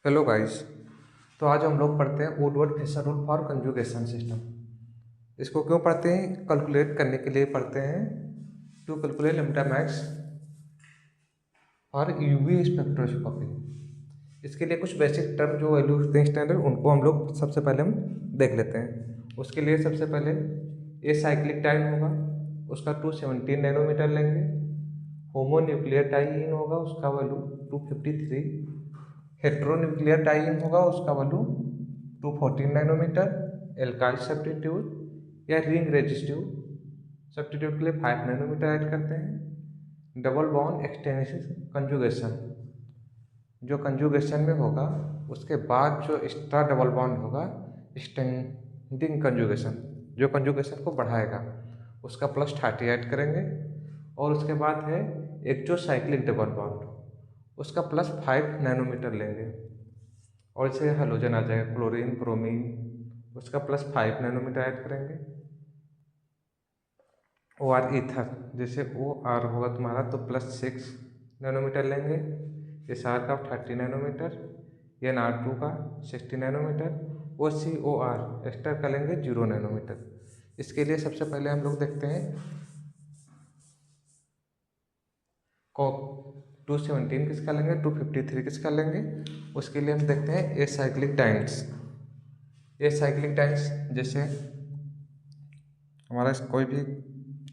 Hello guys. तो आज हम लोग पढ़ते हैं Woodward Fisher rule for conjugation system. इसको क्यों पढ़ते हैं? कैलकुलेट करने के लिए पढ़ते हैं। टू कैलकुलेट लैम्ब्डा मैक्स और यूवी स्पेक्ट्रोस्कोपी। इसके लिए कुछ बेसिक टर्म जो वैल्यू होते हैं स्टैंडर्ड, उनको हम लोग सबसे पहले हम देख लेते हैं। उसके लिए सबसे पहले ये साइक्लिक टाइम होगा, उसका 217 नैनोमीटर लेंगे। होमोन्यूक्लियर टाइइन होगा, उसका वैल्यू 253। हेट्रोन्यूक्लियर टाइइन होगा, उसका वैल्यू 214 नैनोमीटर। एल्काइल सब्स्टिट्यूट या रिंग रेजिस्टिव सब्स्टिट्यूट के लिए 5 नैनोमीटर ऐड करते हैं। डबल बॉन्ड एक्सटेंसिव कंजुगेशन, जो कंजुगेशन में होगा उसके बाद जो एक्स्ट्रा डबल बॉन्ड होगा, एक्सटेंडिंग कंजुगेशन, जो कंजुगेशन को बढ़ाएगा, उसका +30 ऐड करेंगे। और उसके बाद है एक जो साइक्लिक डबल बॉन्ड, उसका +5 नैनोमीटर लेंगे। और इसे हेलोजन आ जाएगा, क्लोरीन ब्रोमीन, उसका +5 नैनोमीटर ऐड करेंगे। ओ आर ईथर, जैसे ओ आर होगा तुम्हारा तो +6 नैनोमीटर लेंगे। एस आर का 30 नैनोमीटर, एन आर टू का 60 नैनोमीटर, ओ सी ओ आर एस्टर का लेंगे 0 नैनोमीटर। इसके लिए सबसे पहले हम लोग देखते हैं को 217 किसका लेंगे, 253 किसका लेंगे। उसके लिए हम देखते हैं a cyclic times. Acyclic times जैसे हमारा कोई भी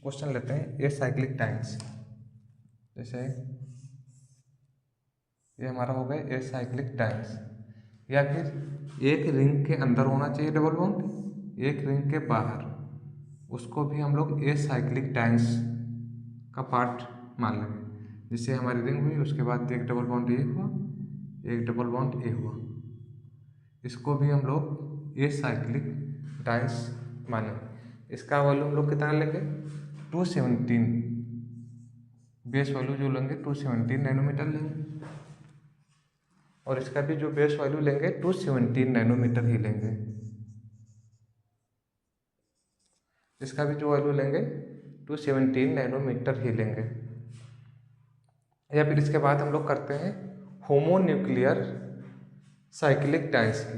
क्वेश्चन लेते हैं, ए साइक्लिक टाइम्स, जैसे ये हमारा हो गया ए साइक्लिक टाइम्स। या फिर एक रिंग के अंदर होना चाहिए डबल बॉन्ड, एक रिंग के बाहर, उसको भी हम लोग ए साइक्लिक टाइम्स का पार्ट मान लेंगे। जैसे हमारी रिंग हुई, उसके बाद एक डबल बॉन्ड ए हुआ, एक डबल बॉन्ड ए हुआ, इसको भी हम लोग ए साइक्लिक टाइम्स माने। इसका वैल्यू हम लोग कितना लेंगे, 217। बेस वैल्यू जो लेंगे 217 नैनोमीटर लेंगे। और इसका भी जो बेस वैल्यू लेंगे 217 नैनोमीटर ही लेंगे। इसका भी जो वैल्यू लेंगे 217 नैनोमीटर ही लेंगे। या फिर इसके बाद हम लोग करते हैं होमोन्यूक्लियर साइक्लिक टाइम्स की।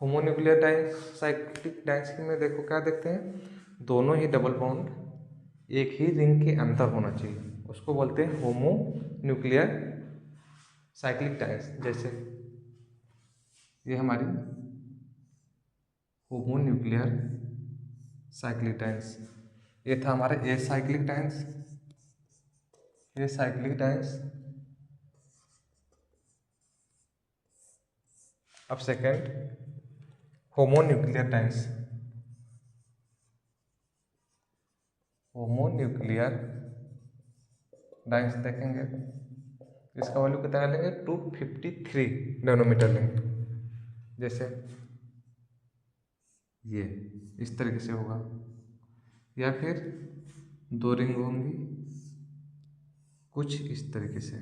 होमोन्यूक्लियर टाइम्स साइक्लिक टाइम्स की में देखो क्या देखते हैं, दोनों ही डबल बॉन्ड एक ही रिंग के अंदर होना चाहिए, उसको बोलते हैं होमोन्यूक्लियर साइक्लिक टाइम्स। जैसे ये हमारी होमोन्यूक्लियर साइक्लिक टाइम्स, ये था हमारा acyclic times, acyclic times. अब second homonuclear times. Homonuclear times देखेंगे, इसका वैल्यू कितना लेंगे, 253 नैनोमीटर लेंगे। जैसे ये इस तरीके से होगा। या फिर दो रिंग होंगी कुछ इस तरीके से,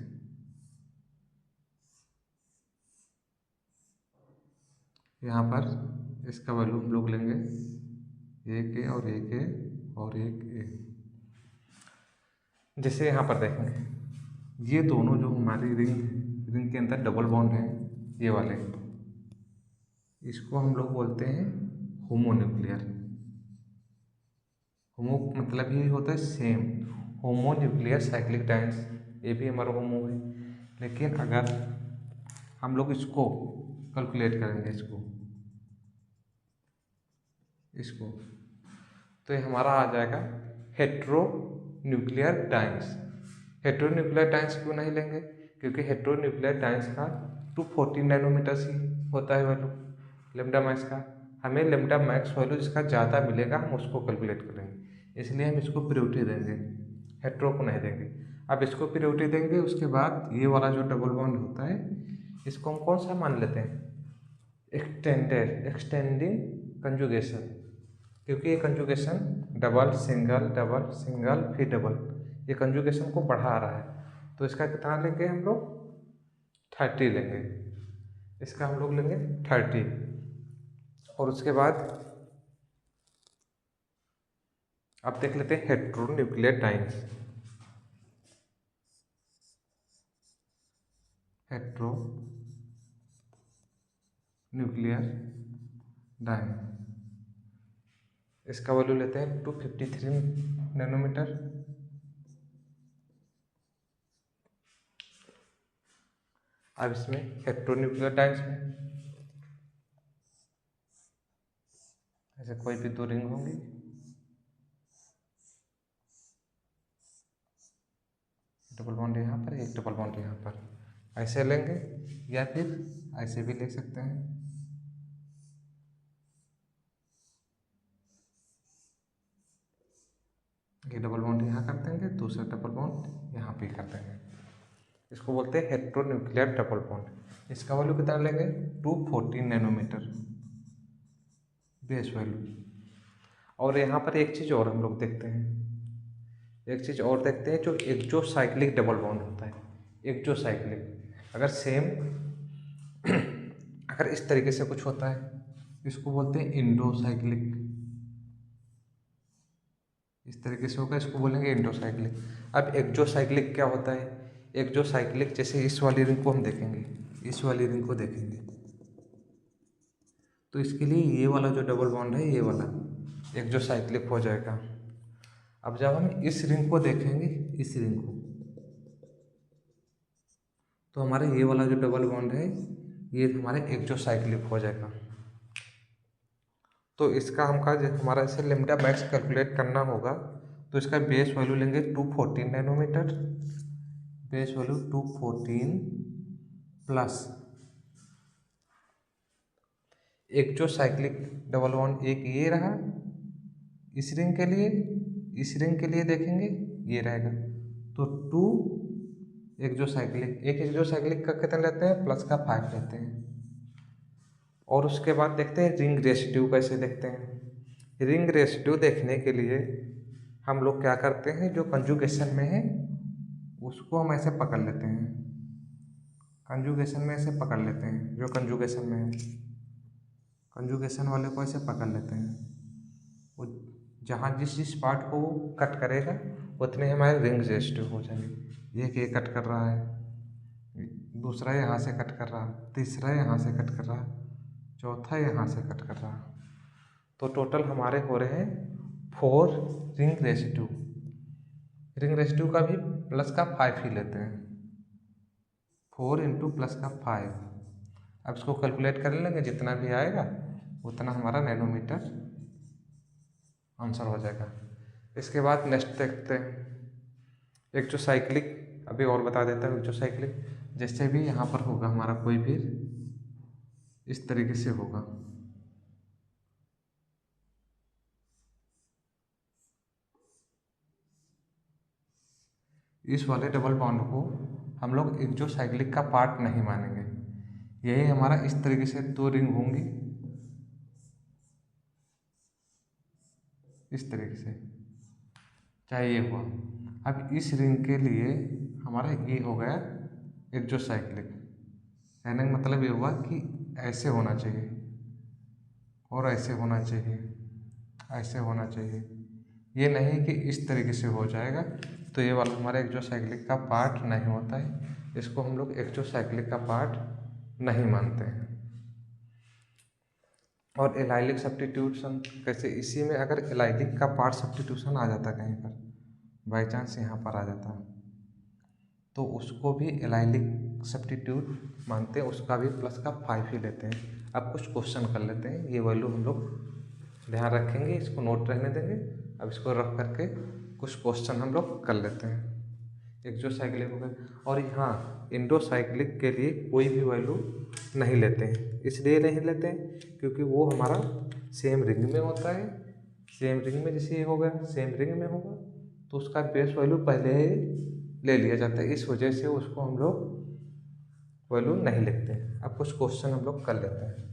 यहाँ पर इसका वैल्यू हम लोग लेंगे एक ए और एक ए और एक ए। जैसे यहाँ पर देखेंगे, ये दोनों जो हमारी रिंग के अंदर डबल बॉन्ड हैं, ये वाले, इसको हम लोग बोलते हैं होमोन्यूक्लियर। होमो मतलब ये होता है सेम, होमोन्यूक्लियर साइक्लिक टाइम्स, ये भी हमारा होमो है। लेकिन अगर हम लोग इसको कैलकुलेट करेंगे, इसको तो ये हमारा आ जाएगा hetero nuclear times. Hetero nuclear times क्यों नहीं लेंगे, क्योंकि हेट्रो न्यूक्लियर टाइम्स का 214 नैनोमीटर ही होता है वैल्यू लेम्डा मैक्स का। हमें लेम्डा मैक्स वैल्यू जिसका ज़्यादा मिलेगा हम उसको कैलकुलेट करेंगे, इसलिए हम इसको प्रियोरिटी देंगे, हेट्रो को नहीं देंगे। अब इसको प्रियोरिटी देंगे, उसके बाद ये वाला जो डबल बॉन्ड होता है, इसको हम कौन सा मान लेते हैं, एक्सटेंडिंग कंजुगेशन, क्योंकि ये कंजुगेशन डबल सिंगल फिर डबल, ये कंजुगेशन को बढ़ा रहा है। तो इसका कितना लेंगे हम लोग, 30 लेंगे। इसका हम लोग लेंगे 30। और उसके बाद अब देख लेते हैं heteronuclear times. Heteronuclear diene. इसका वैल्यू लेते हैं 253 नैनोमीटर। अब इसमें हेट्रोन्यूक्लियर डाइन्स में ऐसे कोई भी दो रिंग होंगी, डबल बॉन्ड यहाँ पर, एक डबल बॉन्ड यहाँ पर, ऐसे लेंगे या फिर ऐसे भी ले सकते हैं। ये डबल बॉन्ड यहाँ कर देंगे, दूसरा डबल बॉन्ड यहाँ पे कर देंगे। इसको बोलते हैं हेट्रोन्यूक्लियर डबल बॉन्ड। इसका वैल्यू कितना लेंगे 214 नैनोमीटर बेस वैल्यू। और यहाँ पर एक चीज़ और हम लोग देखते हैं, एक चीज़ और देखते हैं जो एक्सोसाइक्लिक डबल बॉन्ड होता है। एक्सोसाइक्लिक अगर सेम अगर इस तरीके से कुछ होता है, इसको बोलते हैं इंडोसाइक्लिक। इस तरीके से होगा, इसको बोलेंगे इंडोसाइक्लिक। अब एक्सोसाइक्लिक क्या होता है? एक्सोसाइक्लिक जैसे इस वाली रिंग को हम देखेंगे, इस वाली रिंग को देखेंगे तो इसके लिए ये वाला जो डबल बॉन्ड है, ये वाला एक्सोसाइक्लिक हो जाएगा। अब जब हम इस रिंग को देखेंगे, इस रिंग को, तो हमारे ये वाला जो डबल बॉन्ड है ये हमारे एक्सोसाइक्लिक हो जाएगा। तो इसका हमारा ऐसे लेम्डा मैक्स कैलकुलेट करना होगा, तो इसका बेस वैल्यू लेंगे 214 nanometre. Base value 214 plus exocyclic double bond एक ये रहा, इस रिंग के लिए, इस रिंग के लिए देखेंगे ये रहेगा, तो 2 एक्सोसाइक्लिक, एक एक्सोसाइक्लिक का कितना लेते हैं, प्लस का 5 लेते हैं। और उसके बाद देखते हैं रिंग रेसिड्यू कैसे देखते हैं। रिंग रेसिड्यू देखने के लिए हम लोग क्या करते हैं, जो कंजुगेशन में है उसको हम ऐसे पकड़ लेते हैं, कंजुगेशन में ऐसे पकड़ लेते हैं, जो कंजुगेशन में है कंजुगेशन वाले को ऐसे पकड़ लेते हैं। वो जहाँ जिस पार्ट को वो कट करेगा उतने हमारे रिंग रेसिड्यू हो जाएंगे। एक ये कट कर रहा है, दूसरा यहाँ से कट कर रहा, तीसरा यहाँ से कट कर रहा, चौथा यहाँ से कट कर रहा, तो टोटल हमारे हो रहे हैं 4 रिंग रेसिड्यू। रिंग रेसिड्यू का भी प्लस का 5 ही लेते हैं, 4 इंटू प्लस का 5। अब इसको कैलकुलेट कर लेंगे, जितना भी आएगा उतना हमारा नैनोमीटर आंसर हो जाएगा। इसके बाद नेक्स्ट देखते हैं एक्सोसाइक्लिक। अभी और बता देता हूँ एक्सोसाइक्लिक जैसे भी यहाँ पर होगा हमारा कोई भी इस तरीके से होगा, इस वाले डबल बॉन्ड को हम लोग एक्सोसाइक्लिक का पार्ट नहीं मानेंगे। यही हमारा इस तरीके से 2 रिंग होंगी, इस तरीके से, चाहे ये हुआ। अब इस रिंग के लिए हमारा ये हो गया एक्सोसाइक्लिक, कहने का मतलब ये हुआ कि ऐसे होना चाहिए और ऐसे होना चाहिए, ऐसे होना चाहिए, ये नहीं कि इस तरीके से हो जाएगा, तो ये वाला हमारा एक्सोसाइक्लिक का पार्ट नहीं होता है। इसको हम लोग एक्सोसाइक्लिक का पार्ट नहीं मानते हैं। और एलाइलिक सब्स्टिट्यूशन कैसे, इसी में अगर एलाइलिक का पार्ट सब्स्टिट्यूशन आ जाता कहीं पर, बाई चांस यहाँ पर आ जाता, तो उसको भी एलाइलिक सब्स्टिट्यूट मानते हैं, उसका भी प्लस का 5 ही लेते हैं। अब कुछ क्वेश्चन कर लेते हैं, ये वैल्यू हम लोग ध्यान रखेंगे, इसको नोट रहने देंगे। अब इसको रख करके कुछ क्वेश्चन हम लोग कर लेते हैं। एक्सोसाइक्लिक हो गए, और यहाँ इंडोसाइक्लिक के लिए कोई भी वैल्यू नहीं लेते हैं। इसलिए नहीं लेते हैं क्योंकि वो हमारा सेम रिंग में होता है, सेम रिंग में जैसे ये हो गया सेम रिंग में होगा, तो उसका बेस वैल्यू पहले ही ले लिया जाता है, इस वजह से उसको हम लोग वैल्यू नहीं लिखते हैं। अब कुछ क्वेश्चन हम लोग कर लेते हैं,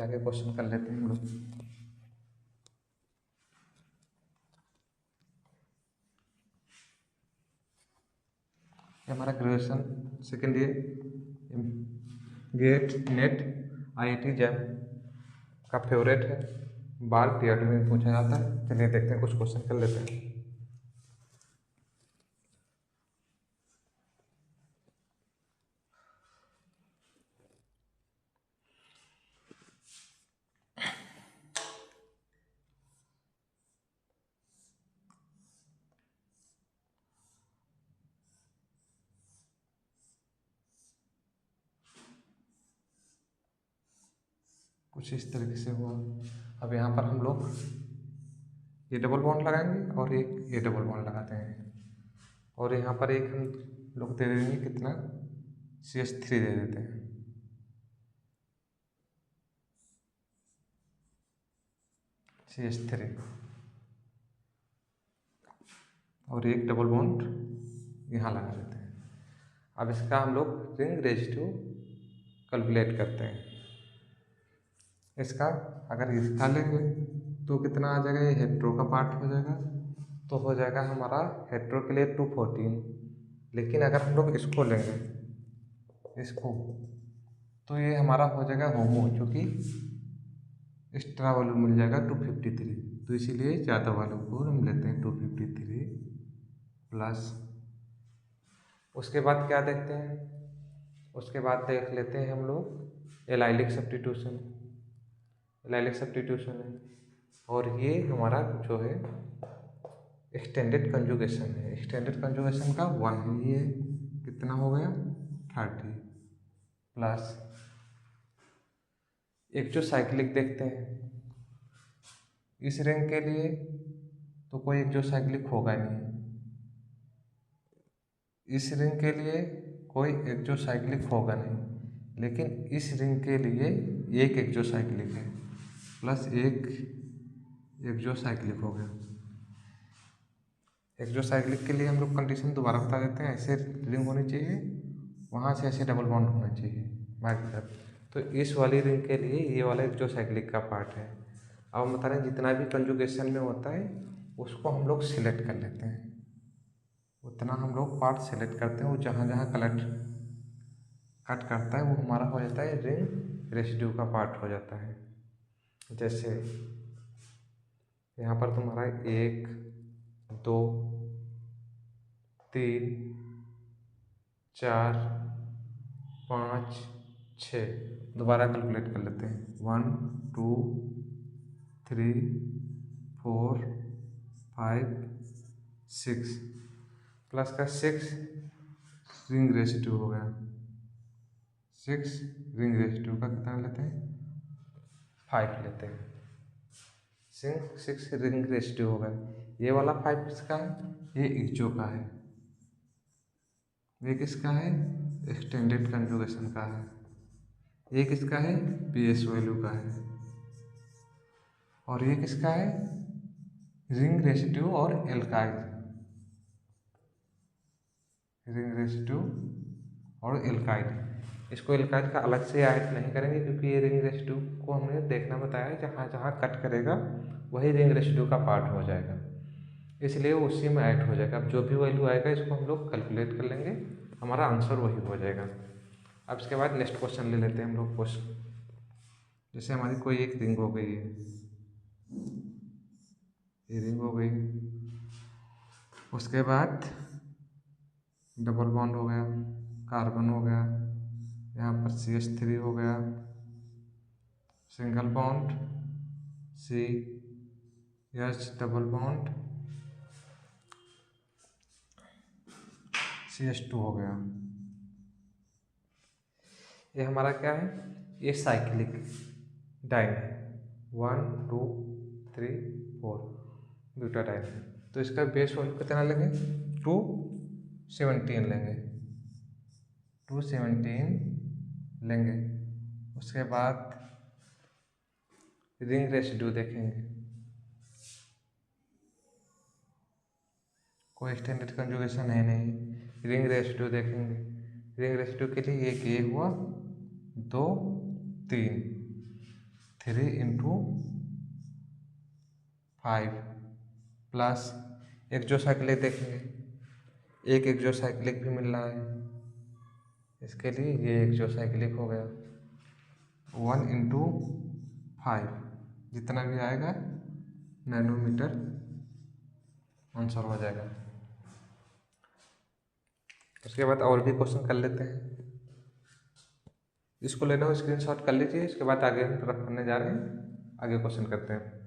आगे क्वेश्चन कर लेते हैं हम लोग। हमारा graduation second year GATE NET IIT JAM का फेवरेट है, बार टीआरटी में पूछा जाता है। चलिए देखते हैं, कुछ क्वेश्चन कर लेते हैं। कुछ इस तरीके से हुआ। अब यहाँ पर हम लोग ये डबल बॉन्ड लगाएंगे और एक ये डबल बॉन्ड लगाते हैं, और यहाँ पर एक हम लोग दे देंगे कितना, CH3 दे देते हैं। CH3 और एक डबल बॉन्ड यहाँ लगा देते हैं। अब इसका हम लोग रिंग रेशियो कैलकुलेट करते हैं। इसका अगर इसका लेंगे तो कितना आ जाएगा, ये हेट्रो का पार्ट हो जाएगा, तो हो जाएगा हमारा हेट्रो के लिए 214। लेकिन अगर हम लोग इसको लेंगे, इसको, तो ये हमारा हो जाएगा होमो, क्योंकि एक्स्ट्रा वॉल्यूम मिल जाएगा 253, तो इसीलिए ज़्यादा वॉल्यूम को हम लेते हैं 253 प्लस। उसके बाद क्या देखते हैं, उसके बाद देख लेते हैं हम लोग एलाइलिक सब्स्टिट्यूशन। एलाइलिक सब्स्टिट्यूशन है, और ये हमारा जो है एक्सटेंडेड कंजुगेशन है। एक्सटेंडेड कंजुगेशन का 1 है, ये कितना हो गया 30 प्लस एक जो साइक्लिक देखते हैं इस रिंग के लिए, तो कोई एक जो साइक्लिक होगा नहीं। इस रिंग के लिए कोई एक जो साइक्लिक होगा नहीं, लेकिन इस रिंग के लिए एक एक्जो साइक्लिक है प्लस एक एक्जो साइक्लिक हो गया। एक्जो साइक्लिक के लिए हम लोग कंडीशन दोबारा बता देते हैं, ऐसे रिंग होनी चाहिए, वहाँ से ऐसे डबल बॉन्ड होना चाहिए बाहर की तरफ। तो इस वाली रिंग के लिए ये वाला एक्जो साइक्लिक का पार्ट है। अब हम बता रहे हैं जितना भी कंजुगेशन में होता है उसको हम लोग सिलेक्ट कर लेते हैं, उतना हम लोग पार्ट सेलेक्ट करते हैं, वो जहाँ जहाँ कट करता है वो हमारा हो जाता है रिंग रेसिड्यू का पार्ट हो जाता है। जैसे यहाँ पर तुम्हारा 1 2 3 4 5 6, दोबारा कैलकुलेट कर लेते हैं, 1 2 3 4 5 6 प्लस का 6 रिंग रेसिड्यू हो गया। 6 रिंग रेसिड्यू का कितना लेते हैं, 5 लेते हैं। 6 रिंग रेसिड्यू हो गया। ये वाला 5 किसका है, ये एक्जो का है। ये किसका है, एक्सटेंडेड कंजुगेशन का है। ये किसका है, PS वैल्यू का है। और ये किसका है, रिंग रेसिड्यू और एल्काइल। रिंग रेसिड्यू और एल्काइल, इसको एल्काइल का अलग से ऐड नहीं करेंगे, क्योंकि ये रिंग रेसिड्यू को हमने देखना बताया है, जहाँ जहाँ कट करेगा वही रिंग रेसिड्यू का पार्ट हो जाएगा, इसलिए उसी में ऐड हो जाएगा। अब जो भी वैल्यू आएगा इसको हम लोग कैलकुलेट कर लेंगे, हमारा आंसर वही हो जाएगा। अब इसके बाद नेक्स्ट क्वेश्चन ले लेते हैं हम लोग। क्वेश्चन जैसे हमारी कोई एक रिंग हो गई है, ये रिंग हो गई, उसके बाद डबल बॉन्ड हो गया, कार्बन हो गया, यहाँ पर CH3 हो गया, single bond CH double bond CH2 हो गया। ये हमारा क्या है, ये साइक्लिक डाइन है, 1 2 3 4 ब्यूटाडाइन है। तो इसका बेस वैल्यू कितना लेंगे, 217 लेंगे, 217 लेंगे। उसके बाद रिंग रेसिड्यू देखेंगे, कोई एक्सटेंडेड कंजुगेशन है नहीं। रिंग रेसिड्यू देखेंगे, रिंग रेसिड्यू के लिए एक ये हुआ 2 3 3 इंटू 5 प्लस एक्जोसाइक्लिक देखेंगे, एक एक्जोसाइक्लिक भी मिल रहा है, इसके लिए ये एक्जोसाइक्लिक हो गया 1 इंटू 5, जितना भी आएगा नैनोमीटर आंसर हो जाएगा। उसके बाद और भी क्वेश्चन कर लेते हैं, इसको लेना हो स्क्रीनशॉट कर लीजिए। इसके बाद आगे हम तरफ करने जा रहे हैं, आगे क्वेश्चन करते हैं।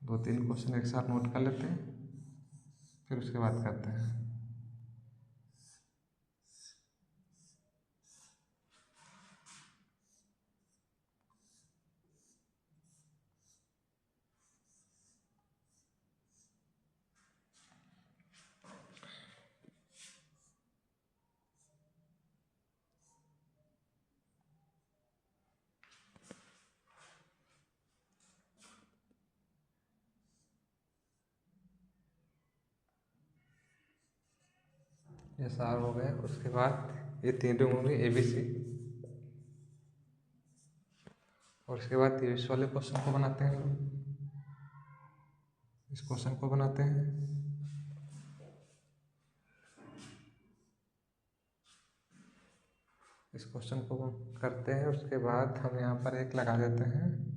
दो तीन क्वेश्चन एक साथ नोट कर लेते हैं, फिर उसके बाद करते हैं। ये सार हो गया। उसके बाद ये तीन रिंग होंगे ABC, और उसके बाद इस वाले क्वेश्चन को बनाते हैं। इस क्वेश्चन को बनाते हैं। इस क्वेश्चन को करते हैं। उसके बाद हम यहाँ पर एक लगा देते हैं।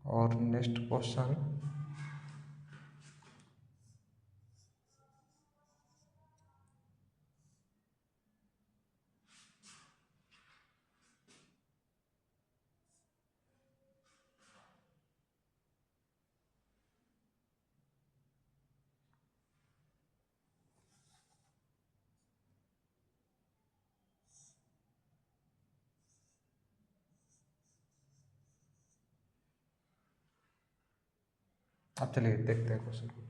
और नेक्स्ट क्वेश्चन अब चलिए देखते हैं क्वेश्चन को।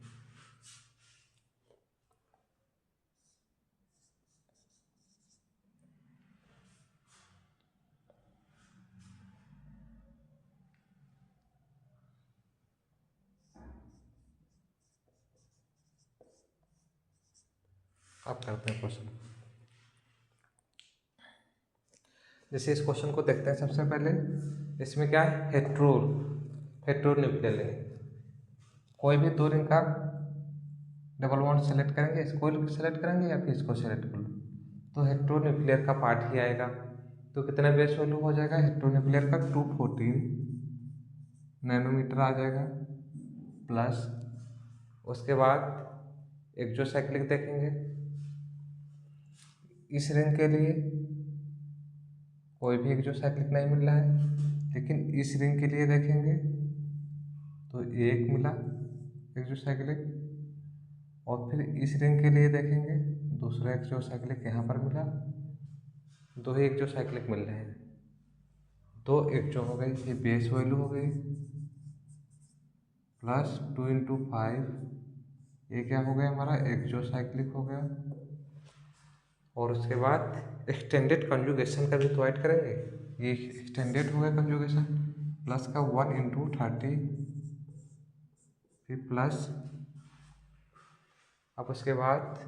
अब करते हैं क्वेश्चन। जैसे इस क्वेश्चन को देखते हैं, सबसे पहले इसमें क्या है, हेट्रो न्यूक्लियर लेंगे। कोई भी दो रिंग का डबल बॉन्ड सेलेक्ट करेंगे, इसको सेलेक्ट करेंगे या फिर इसको सेलेक्ट कर लो, तो हेट्रो न्यूक्लियर का पार्ट ही आएगा। तो कितना बेस वैल्यू हो जाएगा हेट्रो न्यूक्लियर का, 214 नैनोमीटर आ जाएगा प्लस। उसके बाद एक्सोसाइक्लिक देखेंगे। इस रिंग के लिए कोई भी एक्सोसाइक्लिक नहीं मिल रहा है, लेकिन इस रिंग के लिए देखेंगे तो एक मिला एक्सोसाइक्लिक, और फिर इस रिंग के लिए देखेंगे दूसरा एक्सोसाइक्लिक यहाँ पर मिला। दो ही एक्सोसाइक्लिक मिल रहे हैं। दो एक्सो हो गई, ये बेस वैल्यू हो गई, प्लस 2 × 5, ये क्या हो गया हमारा एक्सोसाइक्लिक हो गया। और उसके बाद एक्सटेंडेड कंजुगेशन का भी तो ऐड करेंगे। ये एक्सटेंडेड हो गया कंजुगेशन, प्लस का 1 × 30, फिर प्लस। अब उसके बाद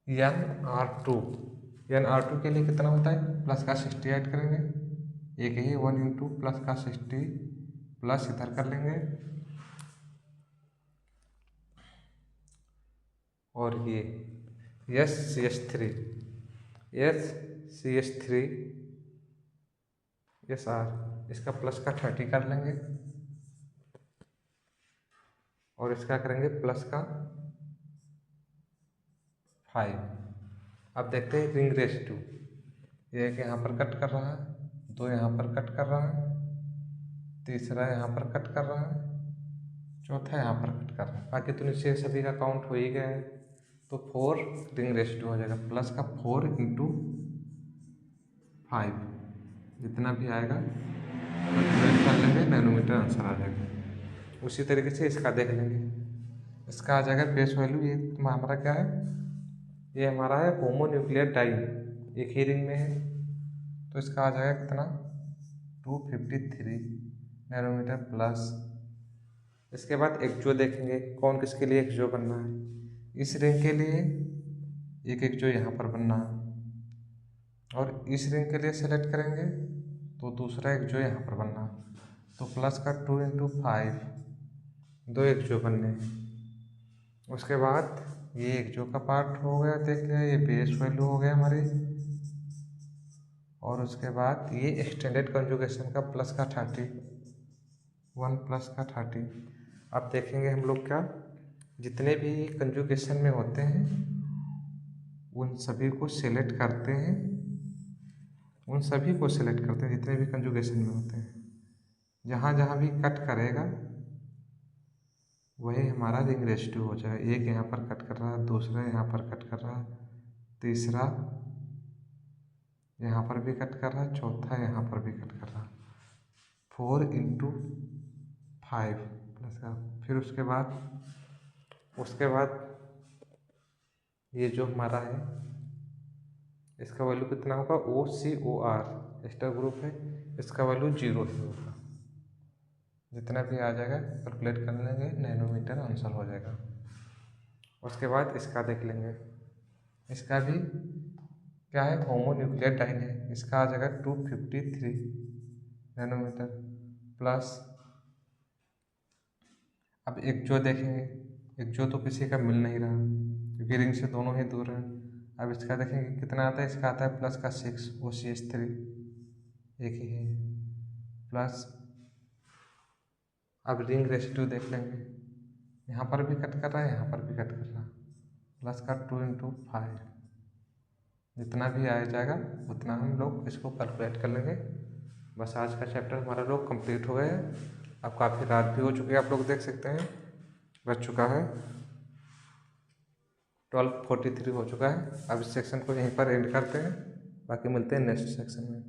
NR2 के लिए कितना होता है, प्लस का 60 ऐड करेंगे। एक ही 1 × प्लस का 60 प्लस इधर कर लेंगे, और ये SCH3 SR, इसका प्लस का 30 कर लेंगे, और इसका करेंगे प्लस का 5। अब देखते हैं रिंग रेशियो। ये एक यहाँ पर कट कर रहा है, दो यहाँ पर कट कर रहा है, तीसरा यहाँ पर कट कर रहा है, चौथा यहाँ पर कट कर रहा है। बाकी तो नीचे सभी का काउंट हो ही गया है, तो 4 रिंग रेशियो हो जाएगा। प्लस का 4 × 5, जितना भी आएगा कैलकुलेट कर लेंगे, नैनोमीटर आंसर आ जाएगा। उसी तरीके से इसका देख लेंगे। इसका आ जाएगा बेस वैल्यू, ये हमारा क्या है, ये हमारा है होमोन्यूक्लियर डाई, एक ही रिंग में है, तो इसका आ जाएगा कितना 253 नैनोमीटर प्लस। इसके बाद एक्सो देखेंगे, कौन किसके लिए एक्सो बनना है। इस रिंग के लिए एक एक्सो यहाँ पर बनना है, और इस रिंग के लिए सेलेक्ट करेंगे तो दूसरा एक्सो यहाँ पर बनना है। तो प्लस का 2 × 5, दो एक्सो बनने हैं। उसके बाद ये एक्सो का पार्ट हो गया, देख लिया। ये बेस वैल्यू हो गया हमारी, और उसके बाद ये एक्सटेंडेड कंजुगेशन का प्लस का 30, 1 प्लस का 30। अब देखेंगे हम लोग क्या, जितने भी कंजुगेशन में होते हैं उन सभी को सिलेक्ट करते हैं, उन सभी को सिलेक्ट करते हैं जितने भी कंजुगेशन में होते हैं। जहाँ जहाँ भी कट करेगा वही हमारा रिंग रेसिड्यू हो जाएगा। एक यहाँ पर कट कर रहा है, दूसरा यहाँ पर कट कर रहा है, तीसरा यहाँ पर भी कट कर रहा है, चौथा यहाँ पर भी कट कर रहा है। 4 × 5 प्लस का। फिर उसके बाद ये जो हमारा है इसका वैल्यू कितना होगा, OCOR एस्टर ग्रुप है, इसका वैल्यू 0 ही होगा। जितना भी आ जाएगा कैलकुलेट कर लेंगे, नैनोमीटर आंसर हो जाएगा। उसके बाद इसका देख लेंगे, इसका भी क्या है, होमोन्यूक्लियोटाइड है, इसका आ जाएगा 253 नैनोमीटर प्लस। अब एक जो देखेंगे, एक जो तो किसी का मिल नहीं रहा क्योंकि रिंग से दोनों ही दूर हैं। अब इसका देखेंगे कितना आता है, इसका आता है प्लस का 6 OCH3, एक ही है प्लस। अब रिंग रेसिड्यू देख लेंगे, यहाँ पर भी कट कर रहा है, यहाँ पर भी कट कर रहा है, प्लस का 2 × 5। जितना भी आ जाएगा उतना हम लोग इसको कैलकुलेट कर लेंगे। बस आज का चैप्टर हमारा लोग कंप्लीट हो गया है। अब काफ़ी रात भी हो चुकी है, आप लोग देख सकते हैं, बज चुका है 12:43 हो चुका है। अब इस सेक्शन को यहीं पर एंड करते हैं, बाकी मिलते हैं नेक्स्ट सेक्शन में।